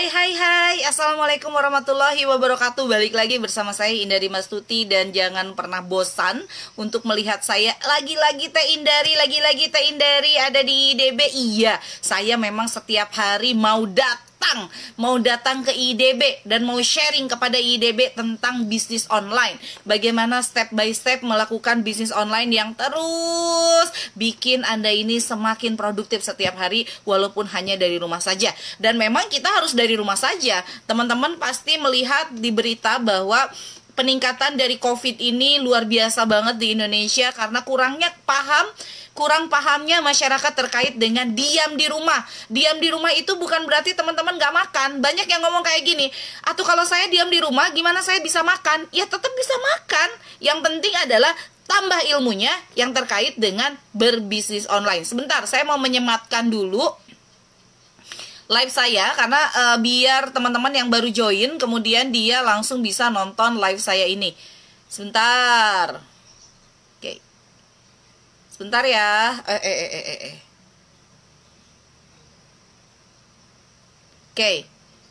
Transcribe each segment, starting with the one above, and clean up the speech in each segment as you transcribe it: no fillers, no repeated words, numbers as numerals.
Hai, Assalamualaikum warahmatullahi wabarakatuh. Balik lagi bersama saya Indari Mastuti. Dan jangan pernah bosan untuk melihat saya lagi-lagi Teh Indari, lagi-lagi Teh Indari ada di IDB. Iya, saya memang setiap hari mau datang ke IDB dan mau sharing kepada IDB tentang bisnis online. Bagaimana step by step melakukan bisnis online yang terus bikin Anda ini semakin produktif setiap hari walaupun hanya dari rumah saja. Dan memang kita harus dari rumah saja. Teman-teman pasti melihat di berita bahwa peningkatan dari COVID ini luar biasa banget di Indonesia karena kurang pahamnya masyarakat terkait dengan diam di rumah. Diam di rumah itu bukan berarti teman-teman gak makan. Banyak yang ngomong kayak gini, "Atuh kalau saya diam di rumah gimana saya bisa makan?" Ya tetap bisa makan. Yang penting adalah tambah ilmunya yang terkait dengan berbisnis online. Sebentar, saya mau menyematkan dulu live saya karena biar teman-teman yang baru join kemudian dia langsung bisa nonton live saya ini. Sebentar. Oke. Sebentar ya. Oke.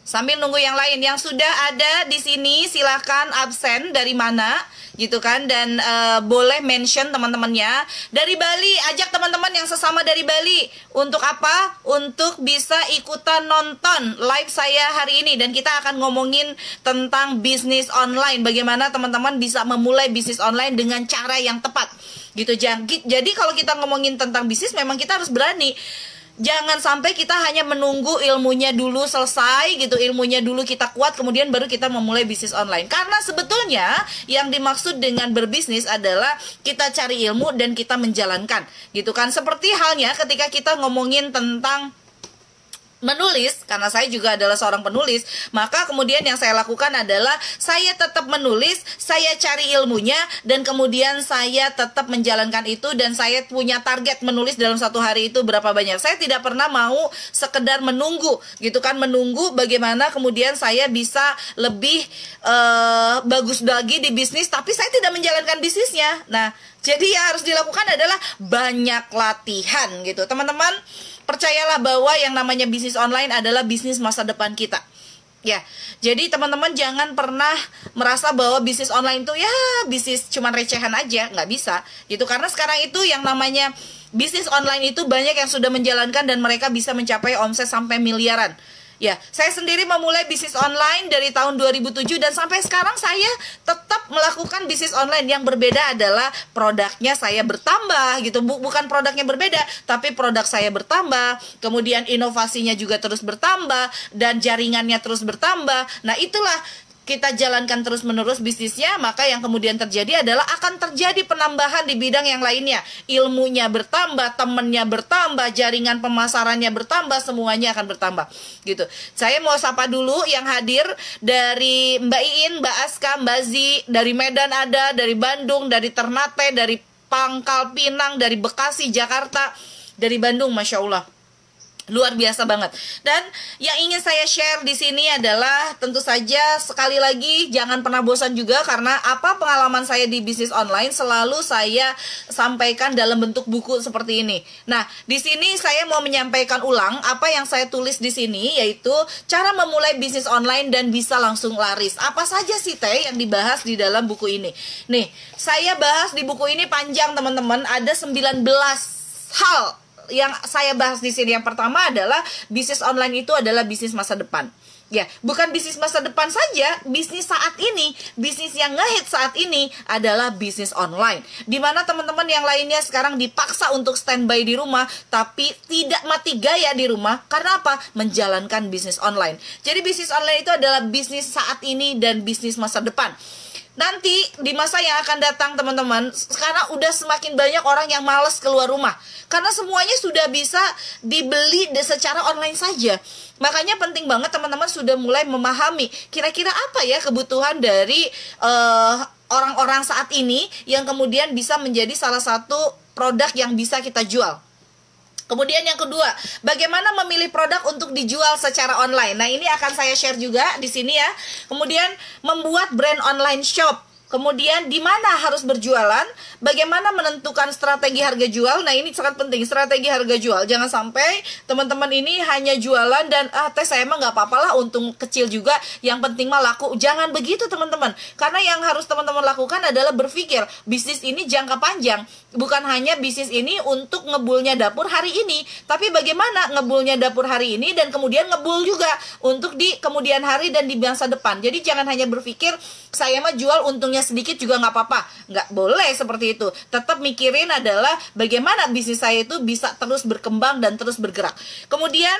Sambil nunggu yang lain yang sudah ada di sini silahkan absen dari mana gitu kan, dan boleh mention teman-temannya dari Bali. Ajak teman-teman yang sesama dari Bali untuk apa? Untuk bisa ikutan nonton live saya hari ini, dan kita akan ngomongin tentang bisnis online. Bagaimana teman-teman bisa memulai bisnis online dengan cara yang tepat gitu. Jadi kalau kita ngomongin tentang bisnis memang kita harus berani. Jangan sampai kita hanya menunggu ilmunya dulu selesai gitu, ilmunya dulu kita kuat, kemudian baru kita memulai bisnis online. Karena sebetulnya yang dimaksud dengan berbisnis adalah kita cari ilmu dan kita menjalankan gitu kan. Seperti halnya ketika kita ngomongin tentang menulis, karena saya juga adalah seorang penulis, maka kemudian yang saya lakukan adalah saya tetap menulis, saya cari ilmunya, dan kemudian saya tetap menjalankan itu, dan saya punya target menulis dalam satu hari itu berapa banyak. Saya tidak pernah mau sekedar menunggu gitu kan, menunggu bagaimana kemudian saya bisa lebih bagus lagi di bisnis, tapi saya tidak menjalankan bisnisnya. Nah, jadi yang harus dilakukan adalah banyak latihan gitu. Teman-teman, percayalah bahwa yang namanya bisnis online adalah bisnis masa depan kita. Ya, jadi teman-teman jangan pernah merasa bahwa bisnis online itu ya bisnis cuman recehan aja, nggak bisa gitu. Karena sekarang itu yang namanya bisnis online itu banyak yang sudah menjalankan dan mereka bisa mencapai omset sampai miliaran. Ya, saya sendiri memulai bisnis online dari tahun 2007 dan sampai sekarang saya tetap melakukan bisnis online. Yang berbeda adalah produknya saya bertambah gitu. Bukan produknya berbeda, tapi produk saya bertambah. Kemudian inovasinya juga terus bertambah dan jaringannya terus bertambah. Nah, itulah kita jalankan terus-menerus bisnisnya, maka yang kemudian terjadi adalah akan terjadi penambahan di bidang yang lainnya. Ilmunya bertambah, temennya bertambah, jaringan pemasarannya bertambah, semuanya akan bertambah. Gitu. Saya mau sapa dulu yang hadir dari Mbak Iin, Mbak Aska, Mbak Zi, dari Medan ada, dari Bandung, dari Ternate, dari Pangkal Pinang, dari Bekasi, Jakarta, dari Bandung, Masya Allah. Luar biasa banget. Dan yang ingin saya share di sini adalah tentu saja sekali lagi jangan pernah bosan juga, karena apa pengalaman saya di bisnis online selalu saya sampaikan dalam bentuk buku seperti ini. Nah, di sini saya mau menyampaikan ulang apa yang saya tulis di sini, yaitu cara memulai bisnis online dan bisa langsung laris. Apa saja sih Teh yang dibahas di dalam buku ini? Nih, saya bahas di buku ini panjang teman-teman, ada 19 hal yang saya bahas di sini. Yang pertama adalah bisnis online itu adalah bisnis masa depan. Ya, bukan bisnis masa depan saja, bisnis saat ini, bisnis yang ngehit saat ini adalah bisnis online. Dimana teman-teman yang lainnya sekarang dipaksa untuk standby di rumah, tapi tidak mati gaya di rumah. Karena apa? Menjalankan bisnis online. Jadi bisnis online itu adalah bisnis saat ini dan bisnis masa depan. Nanti di masa yang akan datang teman-teman, sekarang udah semakin banyak orang yang malas keluar rumah karena semuanya sudah bisa dibeli secara online saja. Makanya penting banget teman-teman sudah mulai memahami kira-kira apa ya kebutuhan dari orang-orang saat ini yang kemudian bisa menjadi salah satu produk yang bisa kita jual. Kemudian yang kedua, bagaimana memilih produk untuk dijual secara online. Nah, ini akan saya share juga di sini ya. Kemudian membuat brand online shop. kemudian di mana harus berjualan, bagaimana menentukan strategi harga jual. Nah, ini sangat penting, strategi harga jual. Jangan sampai teman-teman ini hanya jualan dan teh saya emang nggak apa-apa lah, untung kecil juga, yang penting mah laku. Jangan begitu teman-teman, karena yang harus teman-teman lakukan adalah berpikir bisnis ini jangka panjang. Bukan hanya bisnis ini untuk ngebulnya dapur hari ini, tapi bagaimana ngebulnya dapur hari ini dan kemudian ngebul juga untuk di kemudian hari dan di masa depan. Jadi jangan hanya berpikir saya mah jual untungnya sedikit juga nggak apa-apa. Nggak boleh seperti itu. Tetap mikirin adalah bagaimana bisnis saya itu bisa terus berkembang dan terus bergerak. Kemudian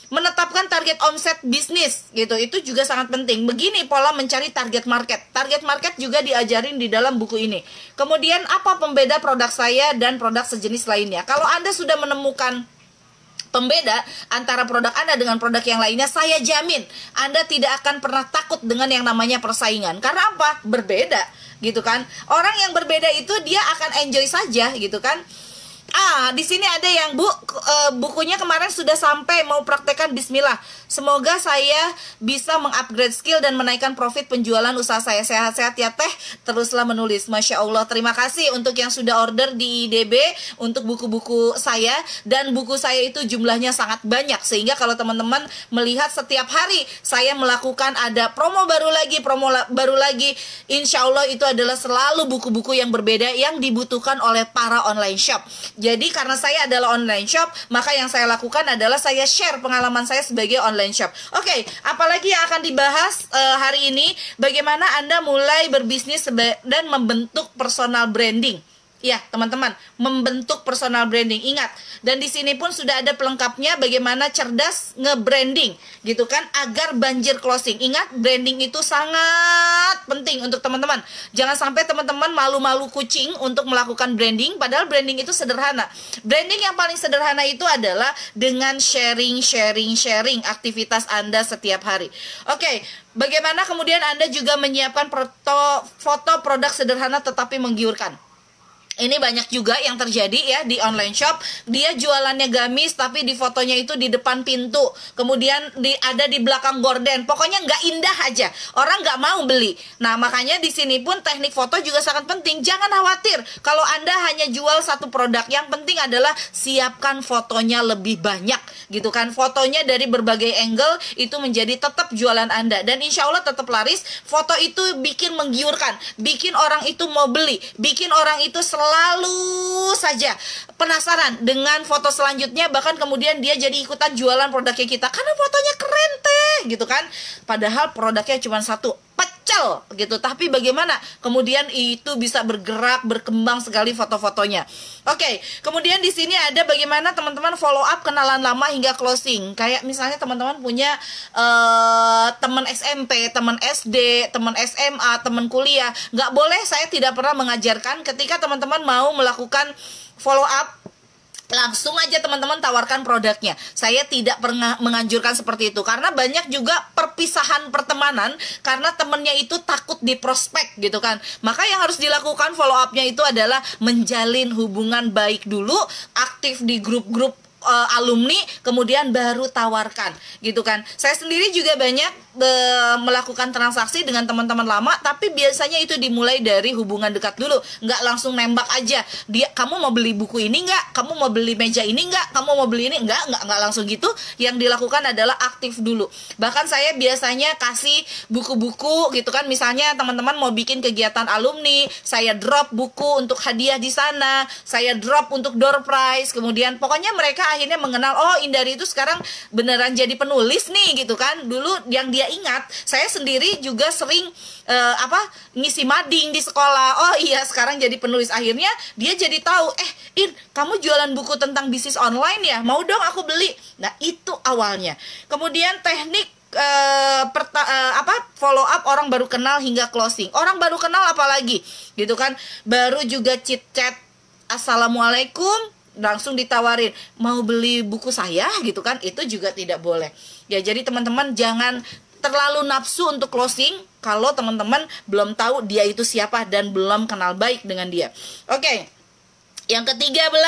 menetapkan target omset bisnis gitu, itu juga sangat penting. Begini pola mencari target market. Target market juga diajarin di dalam buku ini. Kemudian apa pembeda produk saya dan produk sejenis lainnya. Kalau Anda sudah menemukan pembeda antara produk Anda dengan produk yang lainnya, saya jamin Anda tidak akan pernah takut dengan yang namanya persaingan. Karena apa? Berbeda gitu kan. Orang yang berbeda itu dia akan enjoy saja gitu kan. Di sini ada yang bukunya kemarin sudah sampai, mau praktekkan, bismillah. Semoga saya bisa mengupgrade skill dan menaikkan profit penjualan usaha saya. Sehat-sehat ya teh, teruslah menulis. Masya Allah, terima kasih untuk yang sudah order di IDB untuk buku-buku saya. Dan buku saya itu jumlahnya sangat banyak, sehingga kalau teman-teman melihat setiap hari saya melakukan ada promo baru lagi, insya Allah itu adalah selalu buku-buku yang berbeda yang dibutuhkan oleh para online shop. Jadi karena saya adalah online shop, maka yang saya lakukan adalah saya share pengalaman saya sebagai online shop. Oke, apalagi yang akan dibahas hari ini, bagaimana Anda mulai berbisnis dan membentuk personal branding. Ya, teman-teman, membentuk personal branding. Ingat, dan di sini pun sudah ada pelengkapnya bagaimana cerdas nge-branding, gitu kan, agar banjir closing. Ingat, branding itu sangat penting untuk teman-teman. Jangan sampai teman-teman malu-malu kucing untuk melakukan branding, padahal branding itu sederhana. Branding yang paling sederhana itu adalah dengan sharing aktivitas Anda setiap hari. Oke, bagaimana kemudian Anda juga menyiapkan foto produk sederhana tetapi menggiurkan. Ini banyak juga yang terjadi ya di online shop. Dia jualannya gamis tapi di fotonya itu di depan pintu, kemudian ada di belakang gorden. Pokoknya nggak indah aja, orang nggak mau beli. Nah, makanya di sini pun teknik foto juga sangat penting. Jangan khawatir kalau Anda hanya jual satu produk. Yang penting adalah siapkan fotonya lebih banyak, gitu kan. Fotonya dari berbagai angle itu menjadi tetap jualan Anda, dan insya Allah tetap laris. Foto itu bikin menggiurkan, bikin orang itu mau beli, bikin orang itu selalu saja penasaran dengan foto selanjutnya, bahkan kemudian dia jadi ikutan jualan produknya kita karena fotonya keren teh, gitu kan. Padahal produknya cuma satu, pecel gitu, tapi bagaimana kemudian itu bisa bergerak, berkembang sekali foto-fotonya. Oke, kemudian di sini ada bagaimana teman-teman follow up kenalan lama hingga closing. Kayak misalnya teman-teman punya teman SMP, teman SD, teman SMA, teman kuliah. Nggak boleh, saya tidak pernah mengajarkan ketika teman-teman mau melakukan follow up langsung aja teman-teman tawarkan produknya. Saya tidak pernah menganjurkan seperti itu, karena banyak juga perpisahan pertemanan karena temennya itu takut di prospek, gitu kan. Maka yang harus dilakukan follow up-nya itu adalah menjalin hubungan baik dulu, aktif di grup-grup alumni, kemudian baru tawarkan, gitu kan. Saya sendiri juga banyak melakukan transaksi dengan teman-teman lama, tapi biasanya itu dimulai dari hubungan dekat dulu, nggak langsung nembak aja. Kamu mau beli buku ini nggak? Kamu mau beli meja ini nggak? Kamu mau beli ini? Nggak langsung gitu. Yang dilakukan adalah aktif dulu. Bahkan saya biasanya kasih buku-buku, gitu kan. Misalnya teman-teman mau bikin kegiatan alumni, saya drop buku untuk hadiah di sana, saya drop untuk door prize. Kemudian pokoknya mereka akhirnya mengenal, oh Indari itu sekarang beneran jadi penulis nih, gitu kan. Dulu yang dia ingat, saya sendiri juga sering ngisi mading di sekolah. Oh iya, sekarang jadi penulis. Akhirnya dia jadi tahu, Ir, kamu jualan buku tentang bisnis online ya? Mau dong aku beli. Nah, itu awalnya. Kemudian teknik follow up orang baru kenal hingga closing. Orang baru kenal apalagi, gitu kan. Baru juga chit chat, assalamualaikum, langsung ditawarin mau beli buku saya, gitu kan. Itu juga tidak boleh ya. Jadi teman-teman jangan terlalu nafsu untuk closing kalau teman-teman belum tahu dia itu siapa dan belum kenal baik dengan dia. Oke. Yang ke-13,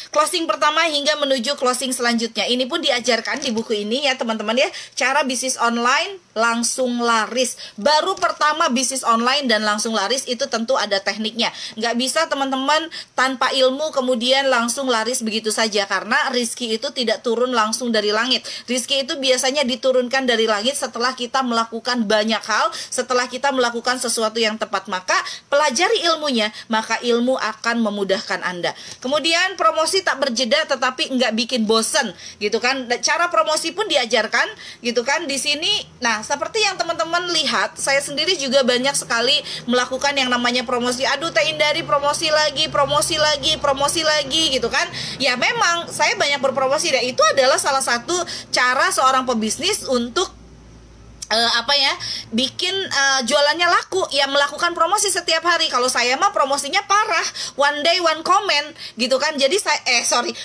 closing pertama hingga menuju closing selanjutnya. Ini pun diajarkan di buku ini ya teman-teman ya. Cara bisnis online langsung laris. Baru pertama bisnis online dan langsung laris itu tentu ada tekniknya. Nggak bisa teman-teman tanpa ilmu kemudian langsung laris begitu saja. Karena rezeki itu tidak turun langsung dari langit. Rezeki itu biasanya diturunkan dari langit setelah kita melakukan banyak hal. Setelah kita melakukan sesuatu yang tepat. Maka pelajari ilmunya, maka ilmu akan memudahkan Anda. Kemudian promosi tak berjeda tetapi nggak bikin bosen gitu kan. Cara promosi pun diajarkan gitu kan di sini. Nah, seperti yang teman-teman lihat, saya sendiri juga banyak sekali melakukan yang namanya promosi. Aduh, Teh Indari promosi lagi gitu kan. Ya memang saya banyak berpromosi dan itu adalah salah satu cara seorang pebisnis untuk bikin jualannya laku, ya melakukan promosi setiap hari. Kalau saya mah promosinya parah, one day one comment gitu kan. Jadi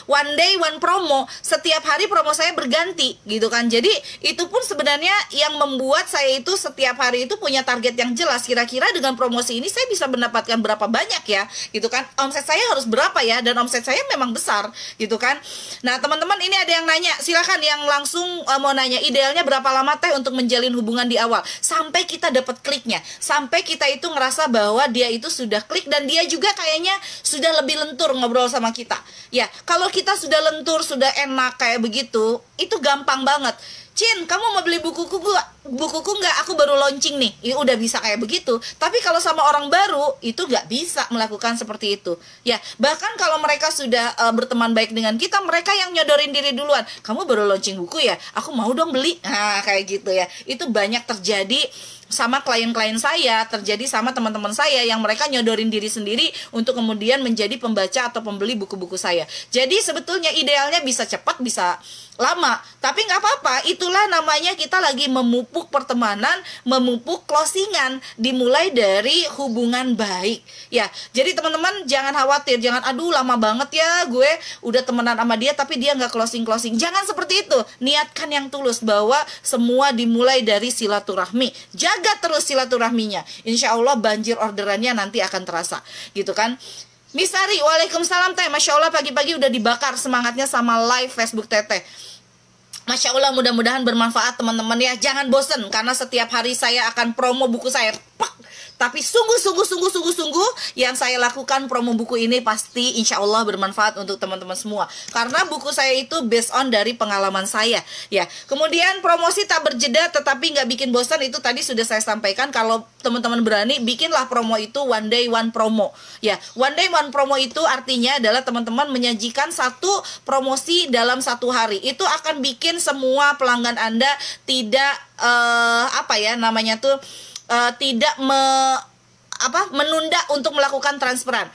one day one promo, setiap hari promo saya berganti gitu kan. Jadi itu pun sebenarnya yang membuat saya itu setiap hari itu punya target yang jelas. Kira-kira dengan promosi ini saya bisa mendapatkan berapa banyak ya gitu kan. Omset saya harus berapa ya, dan omset saya memang besar gitu kan. Nah teman-teman, ini ada yang nanya, silakan yang langsung mau nanya, idealnya berapa lama Teh untuk menjalin hubungan di awal sampai kita dapat kliknya, sampai kita itu ngerasa bahwa dia itu sudah klik dan dia juga kayaknya sudah lebih lentur ngobrol sama kita. Ya, kalau kita sudah lentur, sudah enak kayak begitu, itu gampang banget. Cin, kamu mau beli bukuku nggak? Aku baru launching nih. Ya, udah bisa kayak begitu. Tapi kalau sama orang baru, itu nggak bisa melakukan seperti itu. Ya, bahkan kalau mereka sudah berteman baik dengan kita, mereka yang nyodorin diri duluan. Kamu baru launching buku ya? Aku mau dong beli. Nah, kayak gitu ya. Itu banyak terjadi sama klien-klien saya, terjadi sama teman-teman saya yang mereka nyodorin diri sendiri untuk kemudian menjadi pembaca atau pembeli buku-buku saya. Jadi sebetulnya idealnya bisa cepat, bisa lama, tapi nggak apa-apa. Itulah namanya kita lagi memupuk pertemanan, memupuk closingan, dimulai dari hubungan baik ya. Jadi teman-teman jangan khawatir, jangan aduh lama banget ya gue udah temenan sama dia tapi dia nggak closing. Jangan seperti itu. Niatkan yang tulus bahwa semua dimulai dari silaturahmi. Jaga terus silaturahminya, insya Allah banjir orderannya nanti akan terasa gitu kan. Misari, waalaikumsalam Teh. Masya Allah pagi-pagi udah dibakar semangatnya sama live Facebook Teteh. Masya Allah, mudah-mudahan bermanfaat teman-teman ya. Jangan bosen karena setiap hari saya akan promo buku saya. Pak. Tapi sungguh yang saya lakukan promo buku ini pasti insya Allah bermanfaat untuk teman-teman semua. Karena buku saya itu based on dari pengalaman saya ya. Kemudian promosi tak berjeda tetapi nggak bikin bosan, itu tadi sudah saya sampaikan. Kalau teman-teman berani, bikinlah promo itu one day one promo ya. One day one promo itu artinya adalah teman-teman menyajikan satu promosi dalam satu hari. Itu akan bikin semua pelanggan Anda tidak tidak menunda untuk melakukan transferan.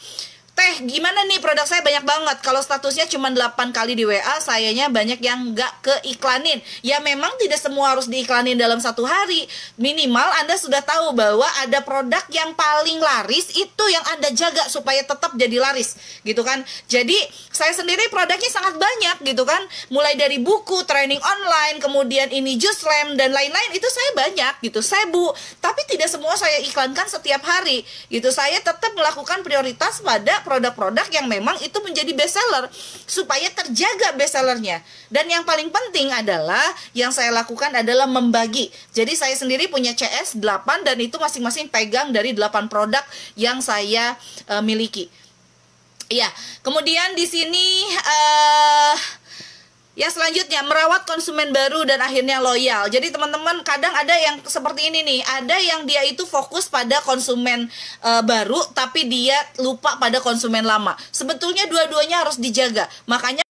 Teh, gimana nih produk saya banyak banget, kalau statusnya cuma 8 kali di WA, sayanya banyak yang nggak keiklanin. Ya memang tidak semua harus diiklanin dalam satu hari. Minimal Anda sudah tahu bahwa ada produk yang paling laris, itu yang Anda jaga supaya tetap jadi laris gitu kan. Jadi saya sendiri produknya sangat banyak gitu kan. Mulai dari buku, training online, kemudian ini Just Slam dan lain-lain, itu saya banyak gitu, 1000. Tapi tidak semua saya iklankan setiap hari gitu. Saya tetap melakukan prioritas pada produk-produk yang memang itu menjadi bestseller supaya terjaga bestsellernya. Dan yang paling penting adalah yang saya lakukan adalah membagi. Jadi saya sendiri punya CS 8 dan itu masing-masing pegang dari 8 produk yang saya miliki. Ya, kemudian di sini ya selanjutnya, merawat konsumen baru dan akhirnya loyal. Jadi teman-teman kadang ada yang seperti ini nih, ada yang dia itu fokus pada konsumen baru tapi dia lupa pada konsumen lama. Sebetulnya dua-duanya harus dijaga. Makanya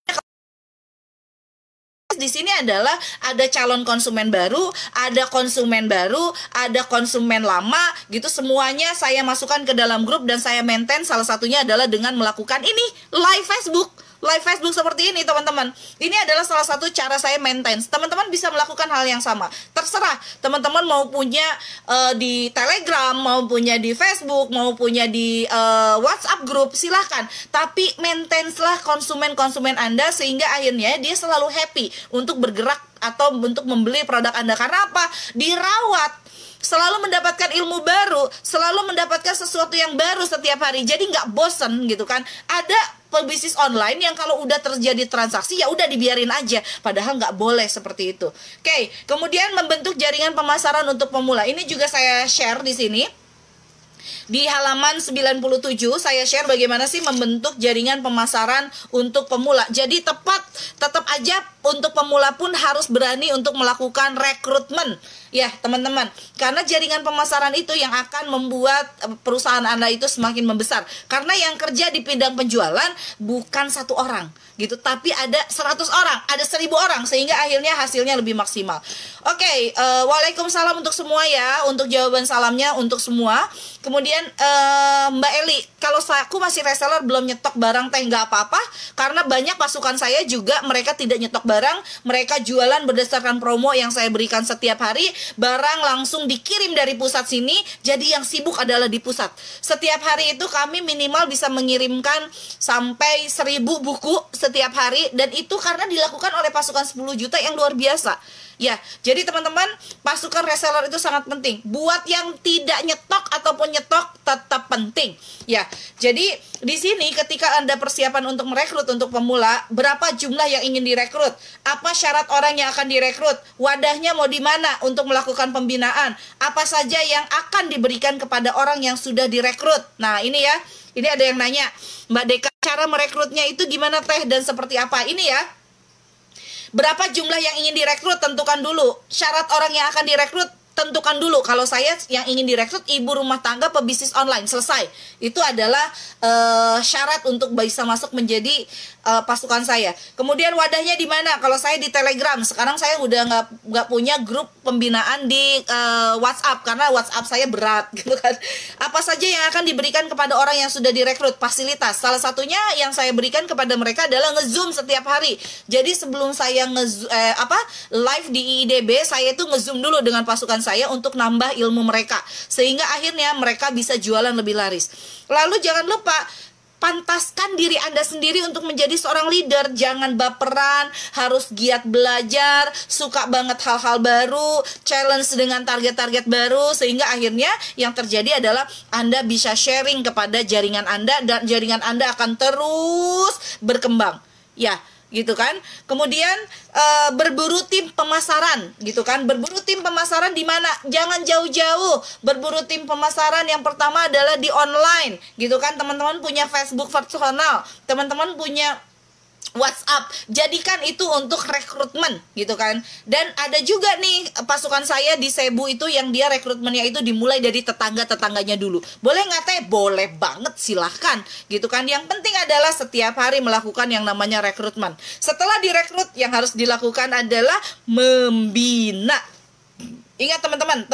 di sini adalah ada calon konsumen baru, ada konsumen baru, ada konsumen lama gitu, semuanya saya masukkan ke dalam grup dan saya maintain. Salah satunya adalah dengan melakukan ini live Facebook seperti ini teman-teman. Ini adalah salah satu cara saya maintain. Teman-teman bisa melakukan hal yang sama. Terserah teman-teman mau punya di Telegram, mau punya di Facebook, mau punya di WhatsApp grup, silahkan. Tapi maintainlah konsumen-konsumen Anda sehingga akhirnya dia selalu happy untuk bergerak atau untuk membeli produk Anda. Karena apa? Dirawat, selalu mendapatkan ilmu baru, selalu mendapatkan sesuatu yang baru setiap hari. Jadi nggak bosen gitu kan. Ada pebisnis online yang kalau udah terjadi transaksi ya udah dibiarin aja, padahal nggak boleh seperti itu. Oke, kemudian membentuk jaringan pemasaran untuk pemula. Ini juga saya share di sini. Di halaman 97 saya share bagaimana sih membentuk jaringan pemasaran untuk pemula. Jadi tetap aja untuk pemula pun harus berani untuk melakukan rekrutmen. Ya teman-teman, karena jaringan pemasaran itu yang akan membuat perusahaan Anda itu semakin membesar. Karena yang kerja di bidang penjualan bukan 1 orang gitu, tapi ada 100 orang, ada 1000 orang, sehingga akhirnya hasilnya lebih maksimal. Oke, waalaikumsalam untuk semua ya, untuk jawaban salamnya untuk semua. Kemudian Mbak Eli, kalau aku masih reseller belum nyetok barang teh nggak apa-apa, karena banyak pasukan saya juga mereka tidak nyetok barang, mereka jualan berdasarkan promo yang saya berikan setiap hari. Barang langsung dikirim dari pusat sini, jadi yang sibuk adalah di pusat. Setiap hari itu kami minimal bisa mengirimkan sampai 1000 buku setiap hari, dan itu karena dilakukan oleh pasukan 10 juta yang luar biasa. Ya, jadi teman-teman, pasukan reseller itu sangat penting. Buat yang tidak nyetok ataupun nyetok tetap penting. Ya, jadi di sini ketika Anda persiapan untuk merekrut untuk pemula, berapa jumlah yang ingin direkrut? Apa syarat orang yang akan direkrut? Wadahnya mau di mana untuk melakukan pembinaan? Apa saja yang akan diberikan kepada orang yang sudah direkrut? Nah, ini ya. Ini ada yang nanya, Mbak Deka, cara merekrutnya itu gimana teh dan seperti apa? Ini ya. Berapa jumlah yang ingin direkrut, tentukan dulu. Syarat orang yang akan direkrut, tentukan dulu. Kalau saya yang ingin direkrut ibu rumah tangga pebisnis online, selesai. Itu adalah syarat untuk bisa masuk menjadi pasukan saya. Kemudian wadahnya di mana? Kalau saya di Telegram. Sekarang saya udah nggak punya grup pembinaan di WhatsApp, karena WhatsApp saya berat gitu kan. Apa saja yang akan diberikan kepada orang yang sudah direkrut? Fasilitas. Salah satunya yang saya berikan kepada mereka adalah nge-zoom setiap hari. Jadi sebelum saya live di IIDB, saya itu nge-zoom dulu dengan pasukan saya untuk nambah ilmu mereka, sehingga akhirnya mereka bisa jualan lebih laris. Lalu jangan lupa pantaskan diri Anda sendiri untuk menjadi seorang leader. Jangan baperan, harus giat belajar, suka banget hal-hal baru, challenge dengan target-target baru, sehingga akhirnya yang terjadi adalah Anda bisa sharing kepada jaringan Anda, dan jaringan Anda akan terus berkembang. Ya, gitu kan. Kemudian berburu tim pemasaran gitu kan. Berburu tim pemasaran di mana? Jangan jauh-jauh. Berburu tim pemasaran yang pertama adalah di online gitu kan. Teman-teman punya Facebook personal, teman-teman punya WhatsApp, jadikan itu untuk rekrutmen gitu kan. Dan ada juga nih pasukan saya di Cebu itu yang dia rekrutmennya itu dimulai dari tetangga-tetangganya dulu. Boleh nggak teh? Boleh banget, silahkan gitu kan. Yang penting adalah setiap hari melakukan yang namanya rekrutmen. Setelah direkrut, yang harus dilakukan adalah membina. Ingat teman-teman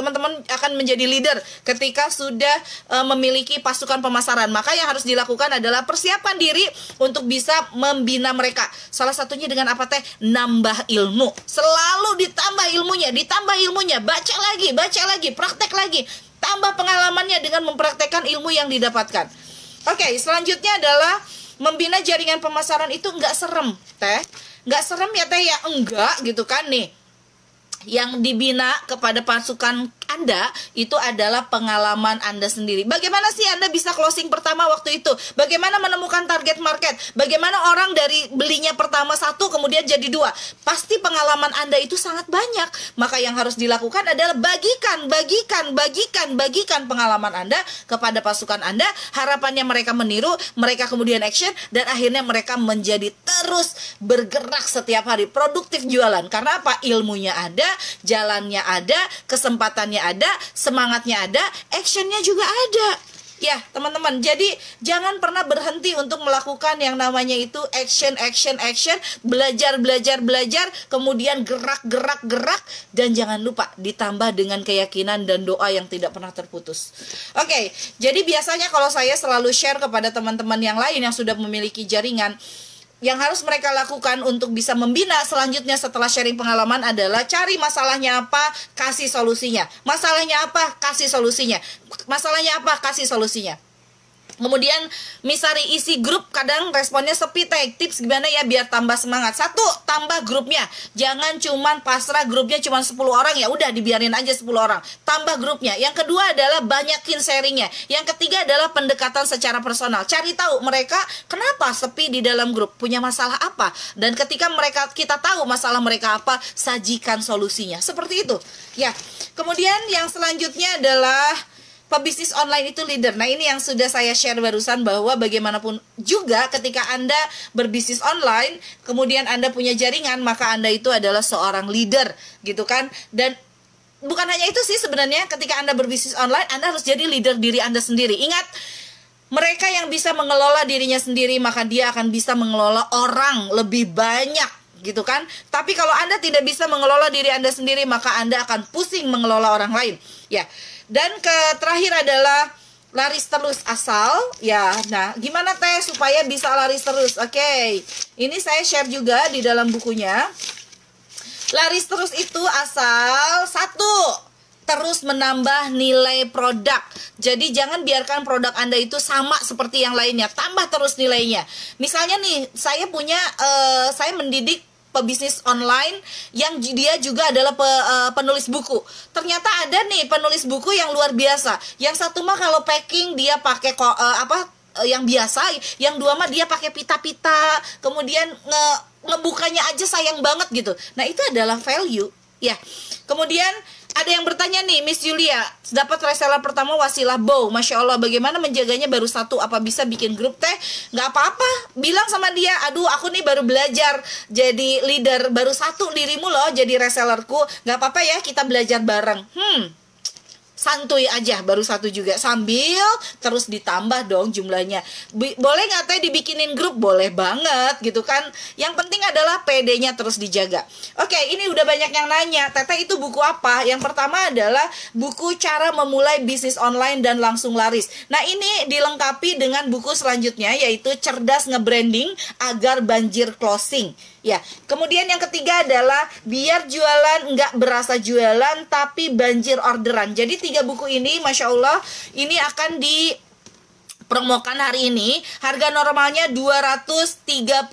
akan menjadi leader ketika sudah memiliki pasukan pemasaran. Maka yang harus dilakukan adalah persiapan diri untuk bisa membina mereka. Salah satunya dengan apa teh? Nambah ilmu. Selalu ditambah ilmunya, baca lagi, praktek lagi. Tambah pengalamannya dengan mempraktekkan ilmu yang didapatkan. Oke, selanjutnya adalah membina jaringan pemasaran itu nggak serem, teh. Nggak serem ya teh ya, enggak gitu kan nih. Yang dibina kepada pasukan Anda itu adalah pengalaman Anda sendiri. Bagaimana sih Anda bisa closing pertama waktu itu? Bagaimana menemukan target market? Bagaimana orang dari belinya pertama 1 kemudian jadi 2? Pasti pengalaman Anda itu sangat banyak. Maka yang harus dilakukan adalah bagikan pengalaman Anda kepada pasukan Anda. Harapannya mereka meniru, mereka kemudian action, dan akhirnya mereka menjadi terus bergerak setiap hari, produktif jualan. Karena apa? Ilmunya ada, jalannya ada, kesempatannya ada, semangatnya ada, actionnya juga ada. Ya teman-teman, jadi jangan pernah berhenti untuk melakukan yang namanya itu action, belajar, kemudian gerak, dan jangan lupa ditambah dengan keyakinan dan doa yang tidak pernah terputus. Oke, jadi biasanya kalau saya selalu share kepada teman-teman yang lain yang sudah memiliki jaringan, yang harus mereka lakukan untuk bisa membina selanjutnya setelah sharing pengalaman adalah cari masalahnya apa, kasih solusinya. Masalahnya apa, kasih solusinya. Masalahnya apa, kasih solusinya. Kemudian misari isi grup kadang responnya sepi teh. Tips gimana ya biar tambah semangat? Satu, tambah grupnya. Jangan cuman pasrah grupnya cuman 10 orang, ya udah dibiarin aja 10 orang. Tambah grupnya. Yang kedua adalah banyakin sharingnya. Yang ketiga adalah pendekatan secara personal. Cari tahu mereka kenapa sepi di dalam grup, punya masalah apa. Dan ketika kita tahu masalah mereka apa, sajikan solusinya. Seperti itu. Ya. Kemudian yang selanjutnya adalah pebisnis online itu leader. Nah, ini yang sudah saya share barusan, bahwa bagaimanapun juga ketika Anda berbisnis online, kemudian Anda punya jaringan, maka Anda itu adalah seorang leader, gitu kan. Dan bukan hanya itu sih sebenarnya, ketika Anda berbisnis online, Anda harus jadi leader diri Anda sendiri. Ingat, mereka yang bisa mengelola dirinya sendiri, maka dia akan bisa mengelola orang lebih banyak, gitu kan. Tapi kalau Anda tidak bisa mengelola diri Anda sendiri, maka Anda akan pusing mengelola orang lain. Ya. Dan terakhir adalah laris terus asal, ya. Nah, gimana teh supaya bisa laris terus? Oke, ini saya share juga di dalam bukunya. Laris terus itu asal satu, terus menambah nilai produk. Jadi jangan biarkan produk Anda itu sama seperti yang lainnya, tambah terus nilainya. Misalnya nih, saya mendidik pebisnis online yang dia juga adalah penulis buku. Ternyata ada nih penulis buku yang luar biasa. Yang satu mah kalau packing dia pakai yang biasa, yang dua mah dia pakai pita-pita, kemudian ngebukanya aja sayang banget gitu. Nah, itu adalah value, ya. Kemudian ada yang bertanya nih, Miss Julia, dapat reseller pertama wasilah bow, Masya Allah, bagaimana menjaganya baru satu, apa bisa bikin grup teh? Nggak apa-apa, bilang sama dia, aduh aku nih baru belajar jadi leader, baru satu dirimu loh jadi resellerku, nggak apa-apa ya kita belajar bareng. Santuy aja, baru satu juga, sambil terus ditambah dong jumlahnya. Boleh nggak teh dibikinin grup? Boleh banget gitu kan. Yang penting adalah PD-nya terus dijaga. Oke, ini udah banyak yang nanya, Teteh itu buku apa? Yang pertama adalah buku cara memulai bisnis online dan langsung laris. Nah, ini dilengkapi dengan buku selanjutnya, yaitu cerdas nge-branding agar banjir closing. Ya, kemudian yang ketiga adalah biar jualan nggak berasa jualan tapi banjir orderan. Jadi 3 buku ini, Masya Allah, ini akan dipromokan hari ini. Harga normalnya 237.000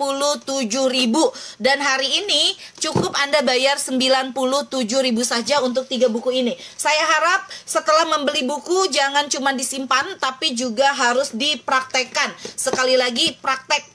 dan hari ini cukup Anda bayar 97.000 saja untuk 3 buku ini. Saya harap setelah membeli buku jangan cuma disimpan tapi juga harus dipraktekkan. Sekali lagi, praktek,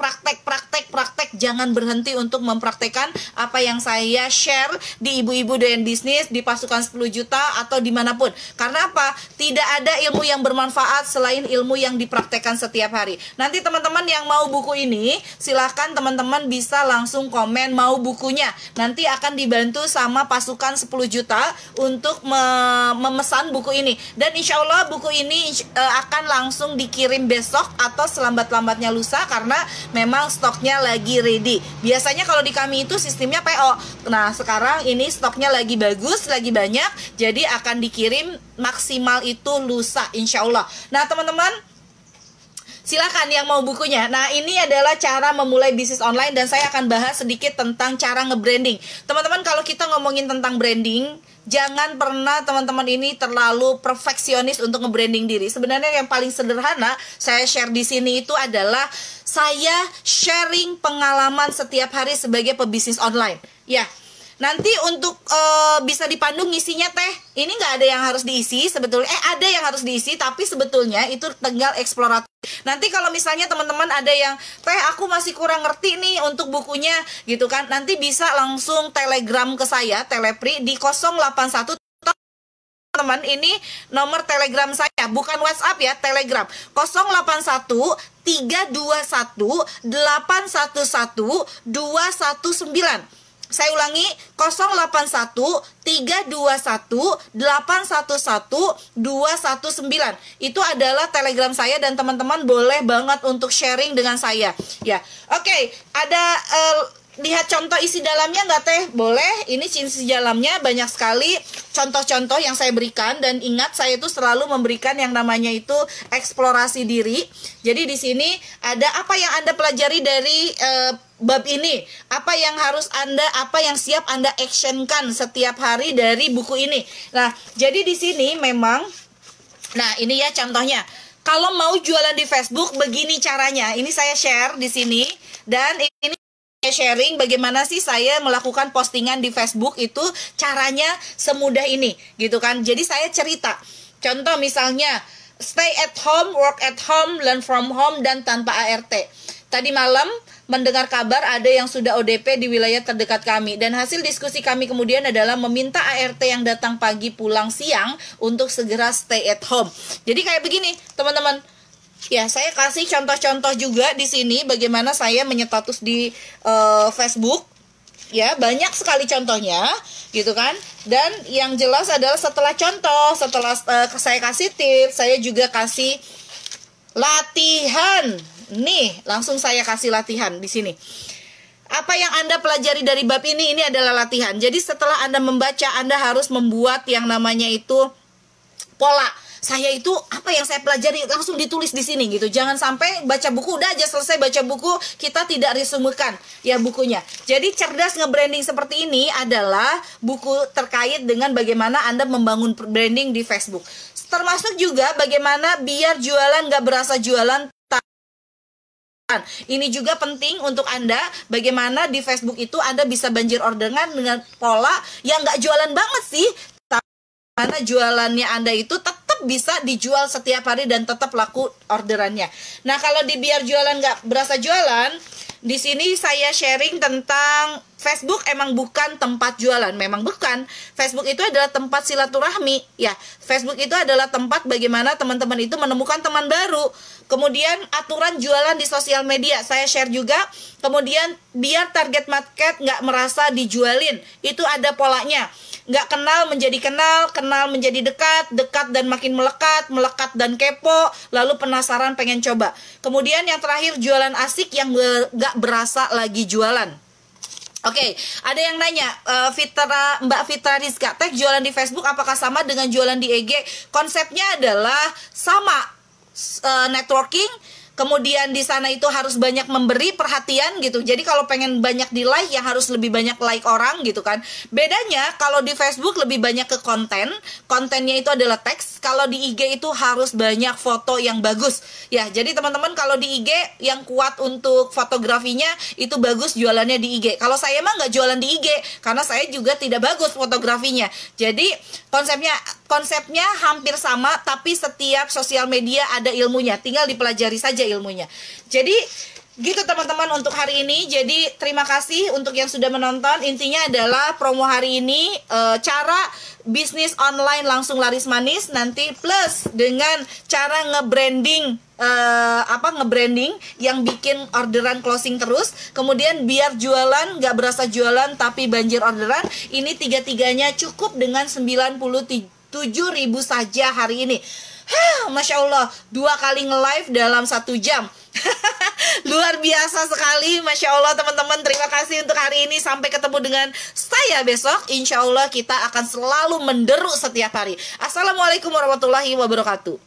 jangan berhenti untuk mempraktekkan apa yang saya share di Ibu-Ibu Doyan Bisnis, di Pasukan 10 Juta atau dimanapun. Karena apa? Tidak ada ilmu yang bermanfaat selain ilmu yang dipraktekkan setiap hari. Nanti teman-teman yang mau buku ini, silahkan teman-teman bisa langsung komen mau bukunya. Nanti akan dibantu sama Pasukan 10 Juta untuk memesan buku ini. Dan insya Allah buku ini akan langsung dikirim besok atau selambat-lambatnya lusa, karena memang stoknya lagi ready. Biasanya kalau di kami itu sistemnya PO. Nah, sekarang ini stoknya lagi bagus, lagi banyak, jadi akan dikirim maksimal itu lusa insya Allah. Nah, teman-teman, silakan yang mau bukunya. Nah, ini adalah cara memulai bisnis online dan saya akan bahas sedikit tentang cara nge-branding. Teman-teman, kalau kita ngomongin tentang branding, jangan pernah teman-teman ini terlalu perfeksionis untuk nge-branding diri. Sebenarnya yang paling sederhana saya share di sini itu adalah saya sharing pengalaman setiap hari sebagai pebisnis online. Ya. Nanti untuk bisa dipandu ngisinya teh, ini nggak ada yang harus diisi sebetulnya. Ada yang harus diisi, tapi sebetulnya itu tinggal eksploratif. Nanti kalau misalnya teman-teman ada yang teh aku masih kurang ngerti nih untuk bukunya gitu kan, nanti bisa langsung telegram ke saya, telepri di 081. Teman, ini nomor telegram saya, bukan WhatsApp ya, telegram 081 321 811 219. Saya ulangi, 081 321 811 219. Itu adalah telegram saya dan teman-teman boleh banget untuk sharing dengan saya. Ya, oke, ada lihat contoh isi dalamnya nggak teh? Boleh, ini isi dalamnya banyak sekali contoh-contoh yang saya berikan. Dan ingat, saya itu selalu memberikan yang namanya itu eksplorasi diri. Jadi di sini ada apa yang Anda pelajari dari bab ini, apa yang siap Anda actionkan setiap hari dari buku ini. Nah, jadi di sini memang, nah ini ya contohnya. Kalau mau jualan di Facebook, begini caranya. Ini saya share di sini, dan ini saya sharing bagaimana sih saya melakukan postingan di Facebook itu caranya semudah ini, gitu kan. Jadi saya cerita. Contoh misalnya, stay at home, work at home, learn from home, dan tanpa ART. Tadi malam mendengar kabar ada yang sudah ODP di wilayah terdekat kami, dan hasil diskusi kami kemudian adalah meminta ART yang datang pagi pulang siang untuk segera stay at home. Jadi kayak begini teman-teman. Ya, saya kasih contoh-contoh juga di sini bagaimana saya menyetatus di Facebook. Ya, banyak sekali contohnya, gitu kan. Dan yang jelas adalah setelah contoh, setelah saya kasih tips, saya juga kasih latihan. Nih, langsung saya kasih latihan di sini. Apa yang Anda pelajari dari bab ini adalah latihan. Jadi setelah Anda membaca, Anda harus membuat yang namanya itu pola. Saya itu apa yang saya pelajari langsung ditulis di sini gitu. Jangan sampai baca buku udah aja selesai baca buku, kita tidak resumekan ya bukunya. Jadi cerdas nge-branding seperti ini adalah buku terkait dengan bagaimana Anda membangun branding di Facebook. Termasuk juga bagaimana biar jualan nggak berasa jualan. Ini juga penting untuk Anda, bagaimana di Facebook itu Anda bisa banjir orderan dengan pola yang nggak jualan banget sih, tapi mana jualannya Anda itu tetap bisa dijual setiap hari dan tetap laku orderannya. Nah, kalau di biar jualan nggak berasa jualan, di sini saya sharing tentang Facebook emang bukan tempat jualan, memang bukan. Facebook itu adalah tempat silaturahmi, ya. Facebook itu adalah tempat bagaimana teman-teman itu menemukan teman baru. Kemudian aturan jualan di sosial media saya share juga. Kemudian biar target market nggak merasa dijualin, itu ada polanya. Nggak kenal menjadi kenal, kenal menjadi dekat, dekat dan makin melekat, melekat dan kepo, lalu penasaran pengen coba. Kemudian yang terakhir jualan asik yang nggak berasa lagi jualan. Oke, ada yang nanya, Mbak Fitra Rizka, tag jualan di Facebook apakah sama dengan jualan di IG? Konsepnya adalah sama, networking. Kemudian di sana itu harus banyak memberi perhatian gitu. Jadi kalau pengen banyak di like, yang harus lebih banyak like orang gitu kan. Bedanya kalau di Facebook lebih banyak ke konten. Kontennya itu adalah teks. Kalau di IG itu harus banyak foto yang bagus. Ya, jadi teman-teman kalau di IG yang kuat untuk fotografinya itu bagus jualannya di IG. Kalau saya mah nggak jualan di IG karena saya juga tidak bagus fotografinya. Jadi konsepnya hampir sama, tapi setiap sosial media ada ilmunya. Tinggal dipelajari saja ilmunya. Jadi gitu teman-teman untuk hari ini. Jadi terima kasih untuk yang sudah menonton. Intinya adalah promo hari ini cara bisnis online langsung laris manis nanti plus dengan cara nge-branding nge-branding yang bikin orderan closing terus. Kemudian biar jualan nggak berasa jualan tapi banjir orderan. Ini tiga-tiganya cukup dengan 97.000 saja hari ini. Masya Allah, 2 kali nge-live dalam 1 jam. Luar biasa sekali, Masya Allah teman-teman. Terima kasih untuk hari ini. Sampai ketemu dengan saya besok. Insya Allah kita akan selalu menderu setiap hari. Assalamualaikum warahmatullahi wabarakatuh.